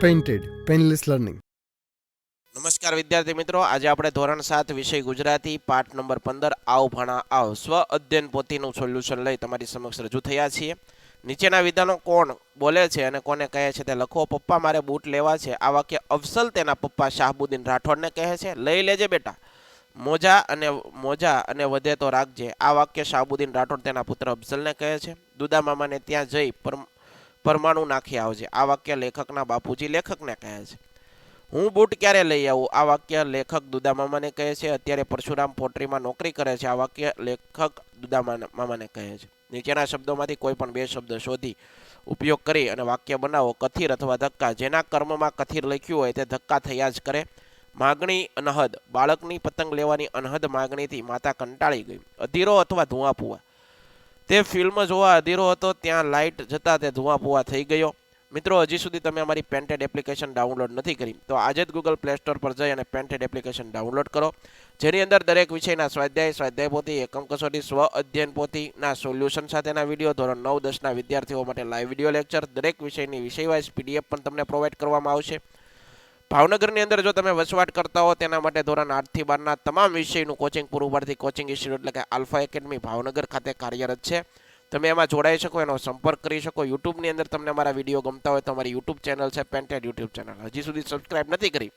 Painted painless learning. નમસ્કાર વિદ્યાર્થી મિત્રો, આજે આપણે ધોરણ 7 વિષય ગુજરાતી પાઠ નંબર 15 આવ ભણા આવ સ્વ અધ્યયન પોથીનું સોલ્યુશન લઈ તમારી સમક્ષ રજૂ થયા છીએ. નીચેના વિધાનો કોણ બોલે છે અને કોને કહે છે તે લખો. પપ્પા મારે બૂટ લેવા છે. આ વાક્ય અફસલ તેના પપ્પા શાહબુદ્દીન રાઠોડને કહે છે. લઈ લેજે બેટા મોજા અને વધે તો રાખજે. આ વાક્ય શાહબુદ્દીન રાઠોડ તેના પુત્ર અફસલને કહે છે. દુદા મામાને ત્યાં જઈ પરમાણુ નાખી આવજે. આ વાક્ય લેખકના બાપુજી લેખકને કહે છે. હું બૂટ ક્યારે લઈ આવું. આ વાક્ય લેખક દુદા મામાને કહે છે. અત્યારે પરશુરામ પોટ્રીમાં નોકરી કરે છે. આ વાક્ય લેખક દુદા મામાને કહે છે. નીચેના શબ્દોમાંથી કોઈ પણ બે શબ્દ શોધી ઉપયોગ કરી અને વાક્ય બનાવો. કથિર અથવા ધક્કા. જેના કર્મમાં કથિર લખ્યું હોય તે ધક્કા થયા જ કરે. માગણી અનહદ. બાળકની પતંગ લેવાની અનહદ માગણીથી માતા કંટાળી ગઈ. અધીરો અથવા ધુઆ પુઆ. તે ફિલ્મ જોવા અધીરો હતો, ત્યાં લાઇટ જતા તે ધુઆ પુઆ થઈ ગયો. મિત્રો, હજી સુધી તમે અમારી પેન્ટેડ એપ્લિકેશન ડાઉનલોડ નથી કરી તો આજે જ ગૂગલ પ્લે સ્ટોર પર જઈ અને પેન્ટેડ એપ્લિકેશન ડાઉનલોડ કરો, જેની અંદર દરેક વિષયના સ્વાધ્યાય પોથી, એકમ કસોટી, સ્વ અધ્યયન પોથીના સોલ્યુશન સાથેના વિડીયો, ધોરણ 9-10ના વિદ્યાર્થીઓ માટે લાઈવ વિડીયો લેક્ચર, દરેક વિષયની વિષયવાઇઝ પીડીએફ પણ તમને પ્રોવાઈડ કરવામાં આવશે. ભાવનગરની અંદર જો તમે વસવાટ કરતા હો તેના માટે ધોરણ 8 થી 12ના તમામ વિષયનું કોચિંગ પૂરું પાડતી કોચિંગ ઇન્સ્ટિટ્યૂટ એટલે કે આલ્ફા એકેડમી ભાવનગર ખાતે કાર્યરત છે. તમે એમાં જોડાઈ શકો, એનો સંપર્ક કરી શકો. યુટ્યુબની અંદર તમને મારા વિડીયો ગમતા હોય તો અમારી યુટ્યુબ ચેનલ છે પેન્ટેડ યુટ્યુબ ચેનલ. હજી સુધી સબસ્ક્રાઇબ નથી કરી,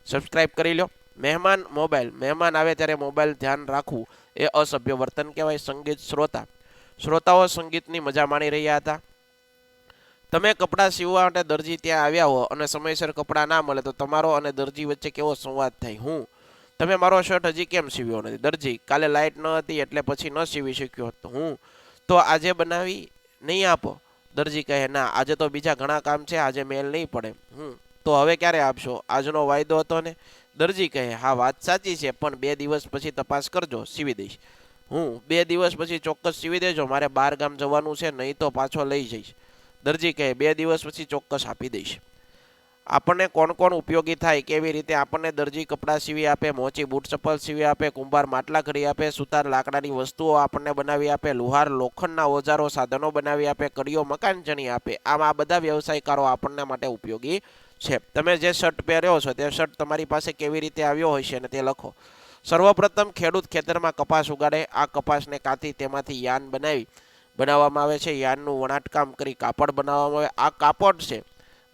સબસ્ક્રાઇબ કરી લો. મહેમાન આવે ત્યારે મોબાઈલ ધ્યાન રાખવું એ અસભ્ય વર્તન કહેવાય. સંગીત શ્રોતાઓ સંગીતની મજા માણી રહ્યા હતા. તમે કપડાં સીવવા માટે દરજી ત્યાં આવ્યા હો અને સમયસર કપડાં ના મળે તો તમારો અને દરજી વચ્ચે કેવો સંવાદ થાય. તમે મારો શર્ટ હજી કેમ સીવ્યો નથી. દરજી, કાલે લાઇટ ન હતી એટલે પછી ન સીવી શક્યો હતો. તો આજે બનાવી નહીં આપો. દરજી કહે, ના, આજે તો બીજા ઘણા કામ છે, આજે મેલ નહીં પડે. તો હવે ક્યારે આપશો? આજનો વાયદો હતો ને. દરજી કહે, હા, વાત સાચી છે, પણ 2 દિવસ પછી તપાસ કરજો, સીવી દઈશ. 2 દિવસ પછી ચોક્કસ સીવી દેજો, મારે 12 ગામ જવાનું છે, નહીં તો પાછો લઈ જઈશ. દરજી કહે, 2 દિવસ પછી ચોક્કસ આપી દઈશ. આપણને કોણ ઉપયોગી થાય, કેવી રીતે? આપણને દરજી કપડાં સીવી આપે, મોચી બૂટ ચપ્પલ સીવી આપે, કુંભાર માટલા ઘડી આપે, સુતાર લાકડાની વસ્તુઓ આપણને બનાવી આપે, લુહાર લોખંડના ઓજારો સાધનો બનાવી આપે, કડીઓ મકાન ચણી આપે. આમ આ બધા વ્યવસાયકારો આપણને માટે ઉપયોગી છે. તમે જે શર્ટ પહેર્યો છો તે શર્ટ તમારી પાસે કેવી રીતે આવ્યો હોય છે અને તે લખો. સર્વપ્રથમ ખેડૂત ખેતરમાં કપાસ ઉગાડે. આ કપાસને કાઢી તેમાંથી યાન બનાવવામાં આવે છે. યાનનું વણાટકામ કરી કાપડ બનાવવામાં આવે. આ કાપડ છે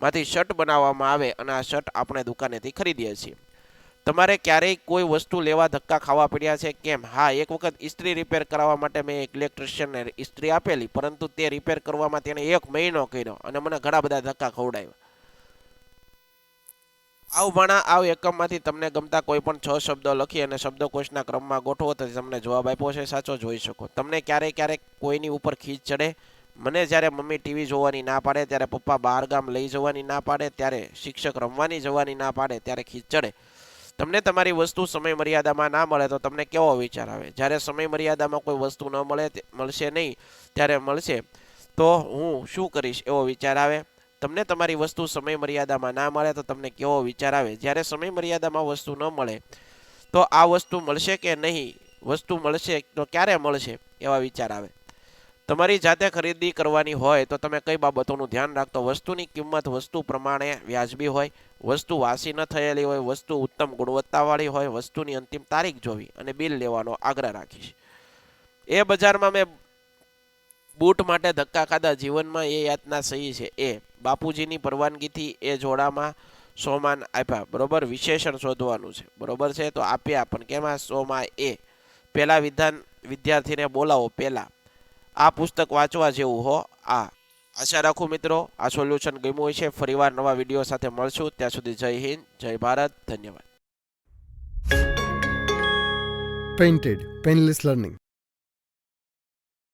માંથી શર્ટ બનાવવામાં આવે અને આ શર્ટ આપણે દુકાનેથી ખરીદીએ છીએ. તમારે ક્યારેય કોઈ વસ્તુ લેવા ધક્કા ખાવા પડ્યા છે? કેમ? હા, એક વખત ઇસ્ત્રી રિપેર કરાવવા માટે મેં એક ઇલેક્ટ્રિશિયનને ઇસ્ત્રી આપેલી, પરંતુ તે રિપેર કરવામાં તેને 1 મહિનો કર્યો અને મને ઘણા બધા ધક્કા ખવડાવ્યા. આવ ભણા આવ એકમમાંથી તમને ગમતા કોઈ પણ 6 શબ્દો લખી અને શબ્દકોશના ક્રમમાં ગોઠવો તો તમને જવાબ આપ્યો છે સાચો જોઈ શકો. તમને ક્યારેક કોઈની ઉપર ખીજ ચડે? મને જ્યારે મમ્મી ટીવી જોવાની ના પાડે, ત્યારે પપ્પા બહાર ગામ લઈ જવાની ના પાડે, ત્યારે શિક્ષક રમવાની જવાની ના પાડે, ત્યારે ખીજ ચડે. તમને તમારી વસ્તુ સમય મર્યાદામાં ના મળે તો તમને કેવો વિચાર આવે? જ્યારે સમય મર્યાદામાં કોઈ વસ્તુ ન મળશે નહીં, ત્યારે મળશે તો હું શું કરીશ એવો વિચાર આવે. તમને તમારી વસ્તુ સમય મર્યાદામાં ના મળે તો તમને કેવો વિચાર આવે? જ્યારે સમય મર્યાદામાં વસ્તુ ન મળે તો આ વસ્તુ મળશે કે નહીં, વસ્તુ મળશે તો ક્યારે મળશે એવા વિચાર આવે. તમારી જાતે ખરીદી કરવાની હોય તો તમે કઈ બાબતોનું ધ્યાન રાખતો? વસ્તુની કિંમત વસ્તુ પ્રમાણે વ્યાજબી હોય, વસ્તુ વાસી ન થયેલી હોય, વસ્તુ ઉત્તમ ગુણવત્તાવાળી હોય, વસ્તુની અંતિમ તારીખ જોવી અને બિલ લેવાનો આગ્રહ રાખીશ. એ બજારમાં મેં બૂટ માટે ધક્કા ખાધા. જીવનમાં એ યાતના સહી છે. એ બાપુજીની પરવાનગીથી એ જોડામાં સોમાન આપ્યા. બરોબર, વિશેષણ શોધવાનું છે. બરોબર છે, તો આપ્યા પણ કેમાં? સોમાં. પહેલા વિદ્યાર્થીને બોલાવો. પહેલા આ પુસ્તક વાંચવા જેવું હો. આશા રાખું મિત્રો આ સોલ્યુશન ગમ્યું હોય છે. ફરીવાર નવા વિડીયો સાથે મળશું. ત્યાં સુધી જય હિન્દ, જય ભારત, ધન્યવાદ. Painted painless learning.